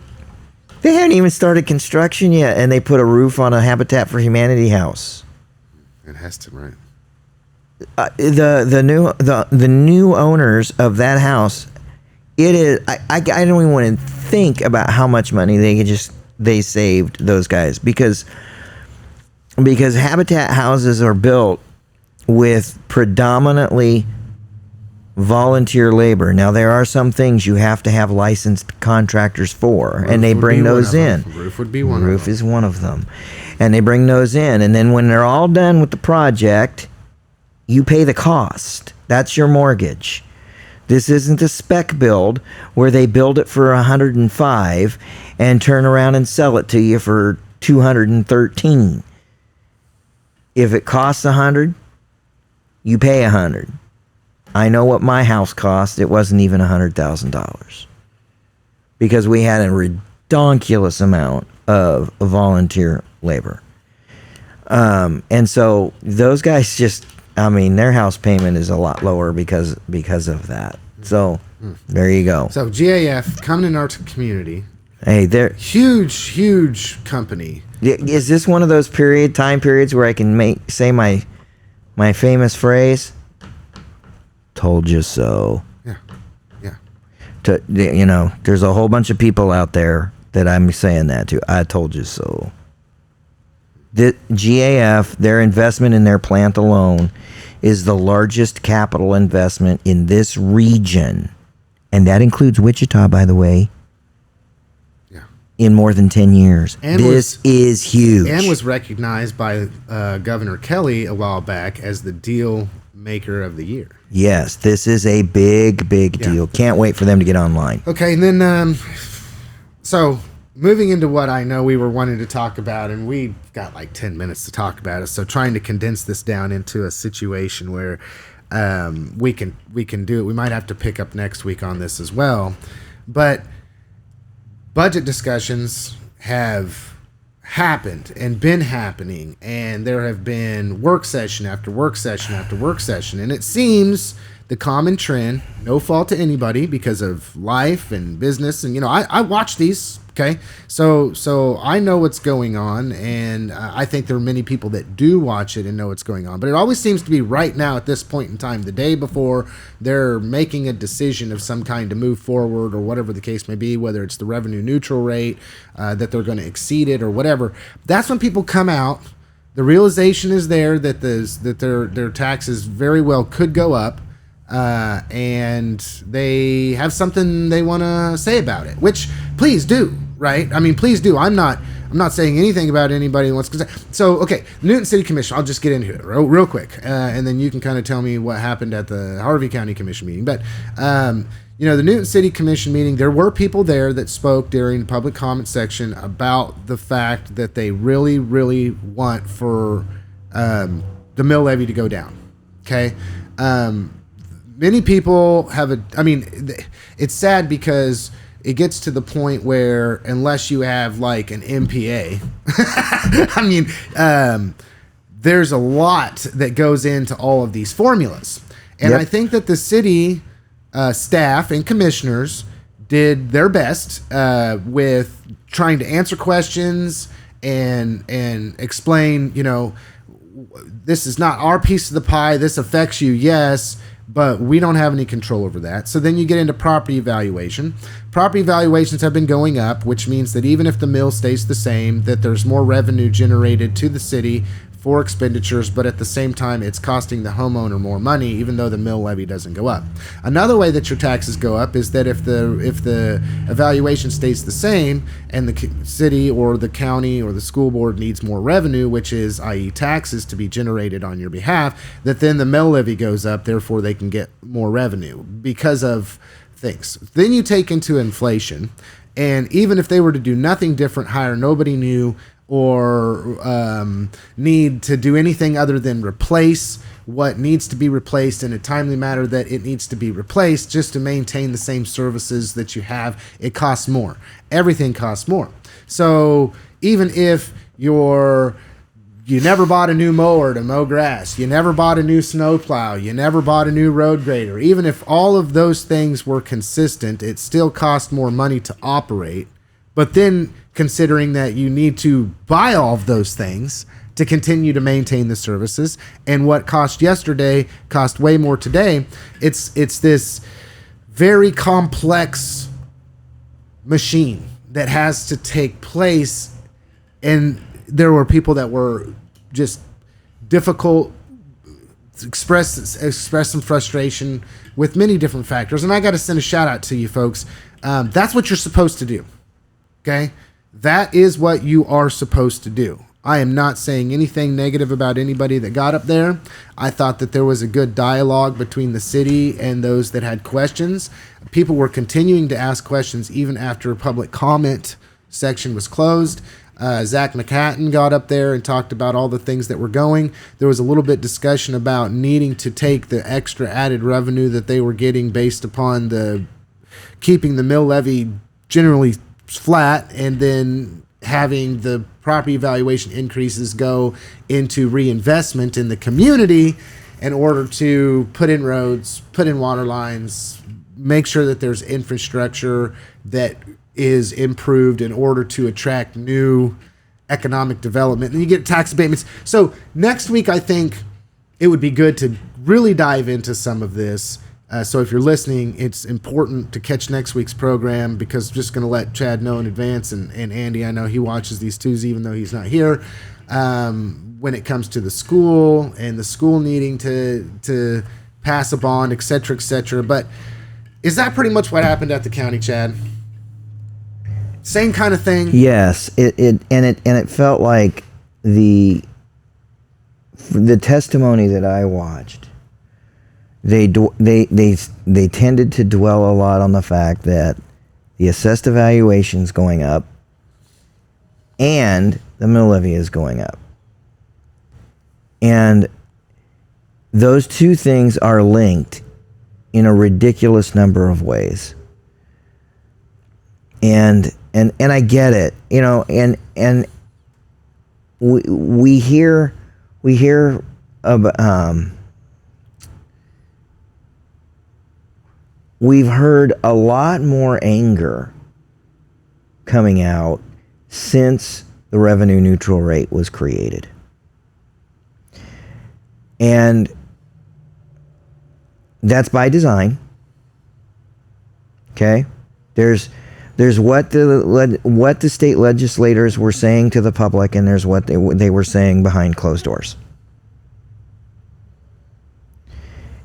they haven't even started construction yet, and they put a roof on a Habitat for Humanity house. It has to, right? The new owners of that house, it is. I don't even want to think about how much money they saved those guys because Habitat houses are built with predominantly volunteer labor. Now there are some things you have to have licensed contractors for, and they bring those in. Roof would be one. Roof is one of them, and they bring those in, and then when they're all done with the project, you pay the cost. That's your mortgage. This isn't a spec build where they build it for 105 and turn around and sell it to you for 213. If it costs 100, you pay 100. I know what my house cost. It wasn't even $100,000 because we had a redonkulous amount of volunteer labor. And so those guys just, their house payment is a lot lower because of that. So there you go. So GAF coming in our community. Hey, they're huge company. Is this one of those time periods where I can say my famous phrase? Told you so. Yeah. There's a whole bunch of people out there that I'm saying that to. I told you so. The GAF, their investment in their plant alone is the largest capital investment in this region. And that includes Wichita, by the way. Yeah. In more than 10 years. And this is huge. And was recognized by Governor Kelly a while back as the deal maker of the year. Yes, this is a big deal. Can't wait for them to get online. Okay, and then so moving into what I know we were wanting to talk about, and we've got like 10 minutes to talk about it, so trying to condense this down into a situation where we can do it. We might have to pick up next week on this as well, but budget discussions have happened and been happening, and there have been work session after work session after work session, and it seems the common trend, no fault to anybody because of life and business, and I watch these. Okay, so I know what's going on, and I think there are many people that do watch it and know what's going on. But it always seems to be right now at this point in time, the day before they're making a decision of some kind to move forward or whatever the case may be, whether it's the revenue neutral rate, that they're going to exceed it or whatever. That's when people come out. The realization is there that their taxes very well could go up. and they have something they want to say about it, which please do, right? I mean, please do. I'm not saying anything about anybody who wants to say. So, okay, Newton City Commission, I'll just get into it real quick, and then you can kind of tell me what happened at the Harvey County Commission meeting. But, the Newton City Commission meeting, there were people there that spoke during the public comment section about the fact that they really, really want for the mill levy to go down, okay? Many people it's sad because it gets to the point where unless you have like an MPA, there's a lot that goes into all of these formulas. And Yep. I think that the city staff and commissioners did their best with trying to answer questions and explain, this is not our piece of the pie. This affects you, yes, but we don't have any control over that. So then you get into property evaluation. Property evaluations have been going up, which means that even if the mill stays the same, that there's more revenue generated to the city for expenditures, but at the same time, it's costing the homeowner more money, even though the mill levy doesn't go up. Another way that your taxes go up is that if the evaluation stays the same and the city or the county or the school board needs more revenue, which is, i.e. taxes to be generated on your behalf, that then the mill levy goes up, therefore they can get more revenue because of things. Then you take into inflation, and even if they were to do nothing different, hire nobody new, or need to do anything other than replace what needs to be replaced in a timely manner that it needs to be replaced just to maintain the same services that you have, it costs more. Everything costs more. So even if you never bought a new mower to mow grass, you never bought a new snowplow, you never bought a new road grader, even if all of those things were consistent, it still cost more money to operate. But then considering that you need to buy all of those things to continue to maintain the services, and what cost yesterday cost way more today, it's this very complex machine that has to take place. And there were people that were just difficult, express some frustration with many different factors. And I got to send a shout out to you folks. That's what you're supposed to do. Okay, that is what you are supposed to do. I am not saying anything negative about anybody that got up there. I thought that there was a good dialogue between the city and those that had questions. People were continuing to ask questions even after a public comment section was closed. Zach McHatton got up there and talked about all the things that were going. There was a little bit discussion about needing to take the extra added revenue that they were getting based upon the keeping the mill levy generally flat, and then having the property valuation increases go into reinvestment in the community in order to put in roads, put in water lines, make sure that there's infrastructure that is improved in order to attract new economic development. And you get tax abatements. So next week, I think it would be good to really dive into some of this. So if you're listening, it's important to catch next week's program, because I'm just going to let Chad know in advance, and Andy, I know he watches these twos even though he's not here, when it comes to the school and the school needing to pass a bond, et cetera, et cetera. But is that pretty much what happened at the county, Chad? Same kind of thing? Yes, it felt like the testimony that I watched, they tended to dwell a lot on the fact that the assessed evaluation is going up and the mill levy is going up. And those two things are linked in a ridiculous number of ways. And I get it, and we hear about, we've heard a lot more anger coming out since the revenue neutral rate was created. And that's by design. Okay? There's what the state legislators were saying to the public, and there's what they were saying behind closed doors.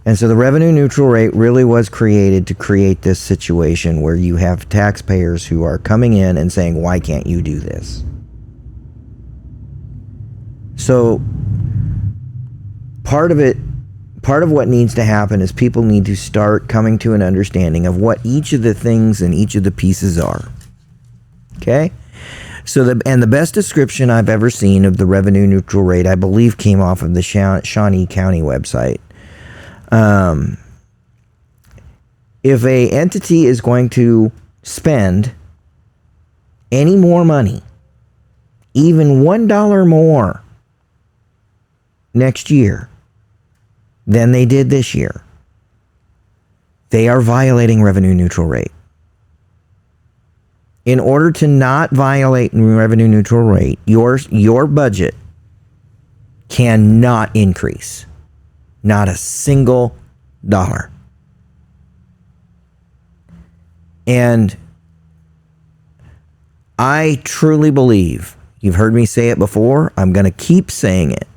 And so the revenue neutral rate really was created to create this situation where you have taxpayers who are coming in and saying, why can't you do this? So part of what needs to happen is people need to start coming to an understanding of what each of the things and each of the pieces are. Okay? So the best description I've ever seen of the revenue neutral rate, I believe, came off of the Shawnee County website. If a entity is going to spend any more money, even $1 more next year than they did this year, they are violating revenue neutral rate. In order to not violate revenue neutral rate, your budget cannot increase. Not a single dollar. And I truly believe, you've heard me say it before, I'm going to keep saying it,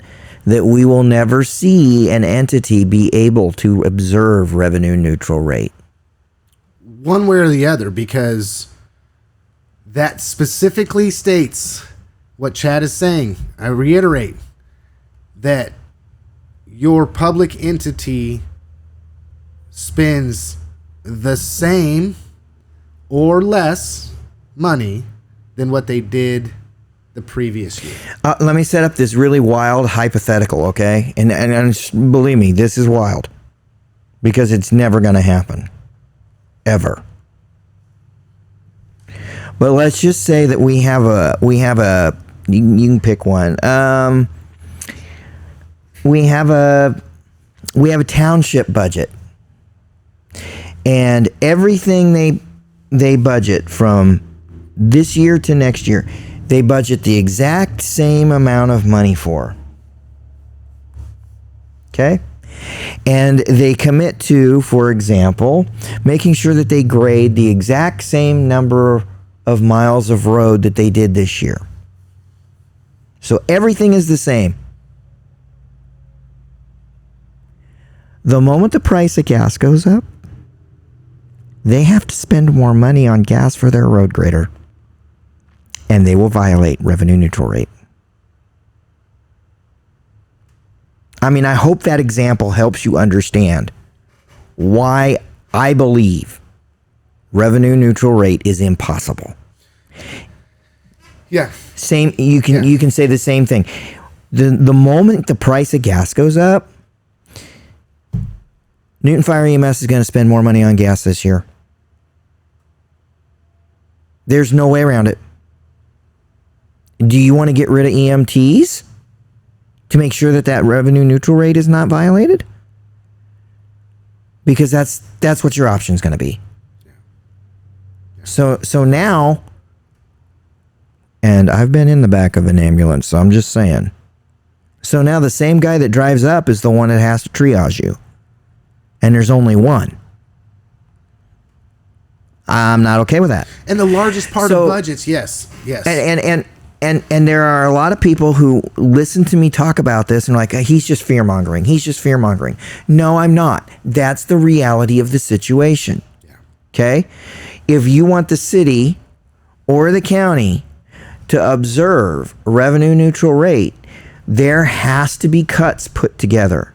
that we will never see an entity be able to observe revenue neutral rate. One way or the other, because that specifically states what Chad is saying. I reiterate that your public entity spends the same or less money than what they did the previous year. Let me set up this really wild hypothetical, okay? And believe me, this is wild because it's never going to happen, ever. But let's just say that we have a you can pick one. We have a township budget, and everything they budget from this year to next year, they budget the exact same amount of money for. Okay? And they commit to, for example, making sure that they grade the exact same number of miles of road that they did this year. So everything is the same. The moment the price of gas goes up, they have to spend more money on gas for their road grader, and they will violate revenue neutral rate. I mean, I hope that example helps you understand why I believe revenue neutral rate is impossible. Yeah. Same. You can say the same thing. The moment the price of gas goes up, Newton Fire EMS is going to spend more money on gas this year. There's no way around it. Do you want to get rid of EMTs to make sure that revenue neutral rate is not violated? Because that's what your option is going to be. So now, and I've been in the back of an ambulance, so I'm just saying. So now the same guy that drives up is the one that has to triage you. And there's only one. I'm not okay with that. And the largest part of budgets, yes. And there are a lot of people who listen to me talk about this and are like, he's just fear-mongering. He's just fear-mongering. No, I'm not. That's the reality of the situation. Yeah. Okay? If you want the city or the county to observe revenue neutral rate, there has to be cuts put together.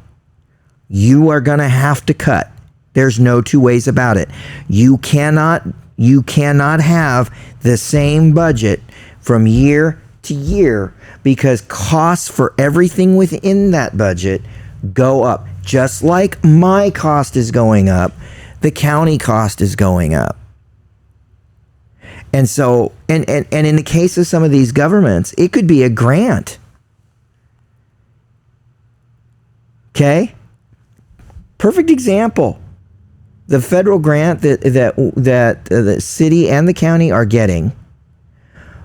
You are going to have to cut. There's no two ways about it. You cannot have the same budget from year to year because costs for everything within that budget go up. Just like my cost is going up, the county cost is going up. And so, and in the case of some of these governments, it could be a grant. Okay? Perfect example. The federal grant that the city and the county are getting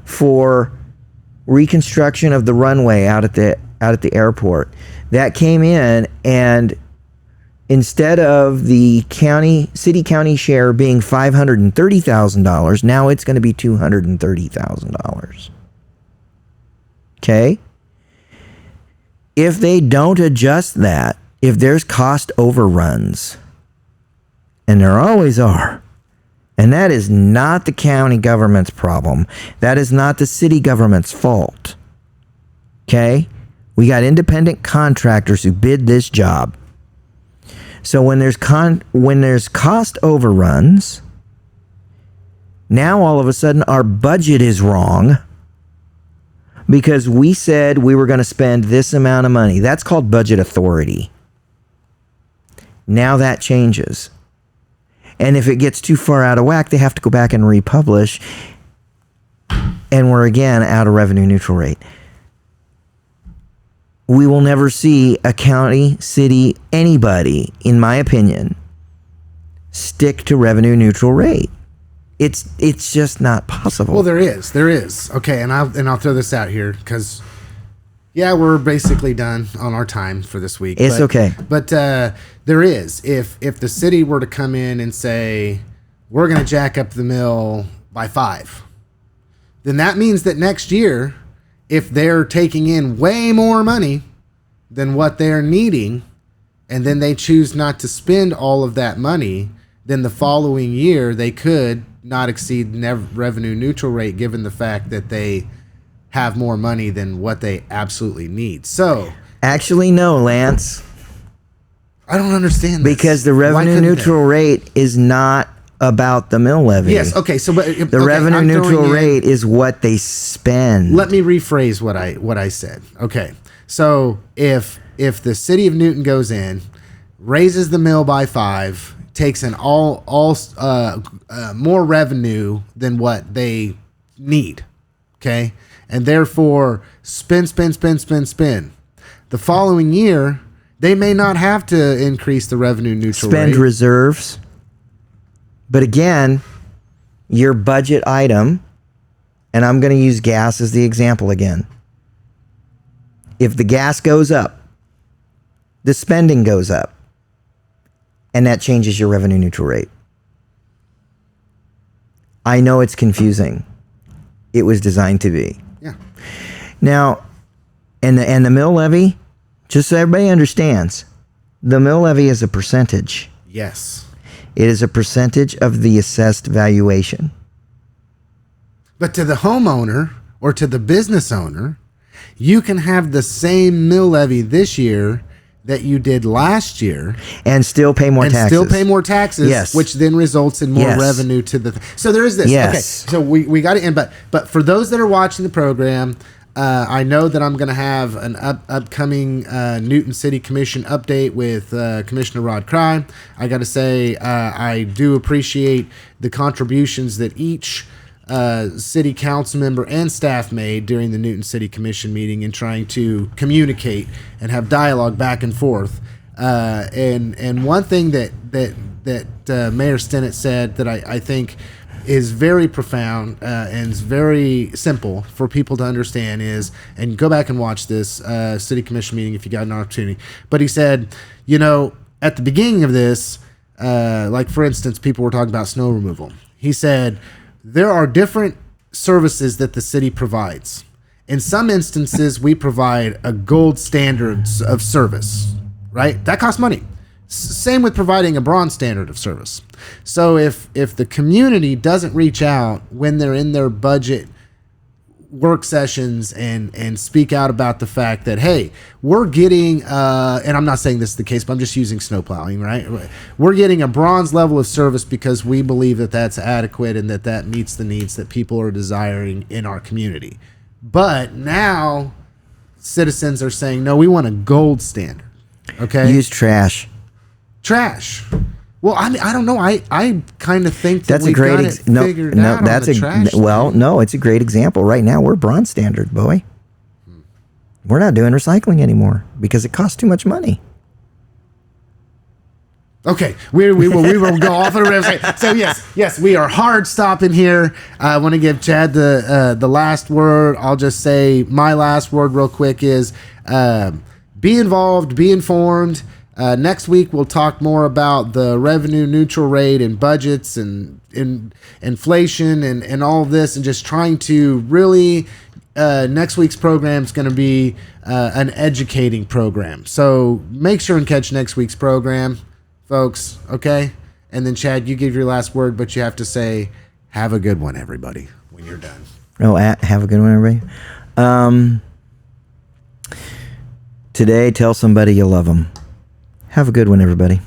for reconstruction of the runway out at the airport, that came in, and instead of the city county share being $530,000, now it's going to be $230,000. Okay? If they don't adjust that if there's cost overruns, and there always are, and that is not the county government's problem, that is not the city government's fault. Okay? We got independent contractors who bid this job. So when there's cost overruns, now all of a sudden our budget is wrong because we said we were going to spend this amount of money. That's called budget authority. Now that changes. And if it gets too far out of whack, they have to go back and republish. And we're again out of revenue neutral rate. We will never see a county, city, anybody, in my opinion, stick to revenue neutral rate. It's just not possible. Well, there is. Okay, and I'll throw this out here because, yeah, we're basically done on our time for this week. It's okay. But there is. If the city were to come in and say, we're going to jack up the mill by 5, then that means that next year, if they're taking in way more money than what they're needing, and then they choose not to spend all of that money, then the following year they could not exceed revenue neutral rate given the fact that they have more money than what they absolutely need. So actually, no, Lance. I don't understand this. Because the revenue neutral rate is not about the mill levy. Yes, okay. So the revenue neutral rate is what they spend. Let me rephrase what I said. Okay. So if the city of Newton goes in, raises the mill by 5, takes in all more revenue than what they need, okay, and therefore spend. The following year, they may not have to increase the revenue neutral rate. Spend reserves. But again, your budget item, and I'm going to use gas as the example again. If the gas goes up, the spending goes up, and that changes your revenue neutral rate. I know it's confusing. It was designed to be. Yeah. Now, and the mill levy, just so everybody understands, the mill levy is a percentage. Yes. It is a percentage of the assessed valuation. But to the homeowner or to the business owner, you can have the same mill levy this year that you did last year and still pay more taxes. Yes. Which then results in more revenue to the so there is this. Yes. Okay, so we got to end, but for those that are watching the program, I know that I'm going to have an upcoming Newton City Commission update with Commissioner Rod Cry. I got to say, I do appreciate the contributions that each city council member and staff made during the Newton City Commission meeting in trying to communicate and have dialogue back and forth. And one thing that Mayor Stinnett said that I think is very profound and is very simple for people to understand is, and go back and watch this city commission meeting if you got an opportunity. But he said, at the beginning of this, like for instance, people were talking about snow removal. He said, there are different services that the city provides. In some instances, we provide a gold standards of service, right? That costs money. Same with providing a bronze standard of service. So if the community doesn't reach out when they're in their budget work sessions and speak out about the fact that, hey, we're getting, and I'm not saying this is the case, but I'm just using snow plowing, right? We're getting a bronze level of service because we believe that that's adequate and that meets the needs that people are desiring in our community. But now citizens are saying, no, we want a gold standard. Okay. Use trash. Well, I mean, I don't know. I kind of think that's a great it's a great example. Right now, we're bronze standard, boy. We're not doing recycling anymore because it costs too much money. Okay, we will go off on a website. So yes, we are hard stopping here. I want to give Chad the last word. I'll just say my last word real quick is be involved, be informed. Next week, we'll talk more about the revenue neutral rate and budgets and inflation and all of this, and just trying to really next week's program is going to be an educating program. So make sure and catch next week's program, folks. Okay. And then Chad, you give your last word, but you have to say, have a good one, everybody, when you're done. Oh, have a good one, everybody. Today, tell somebody you love them. Have a good one, everybody.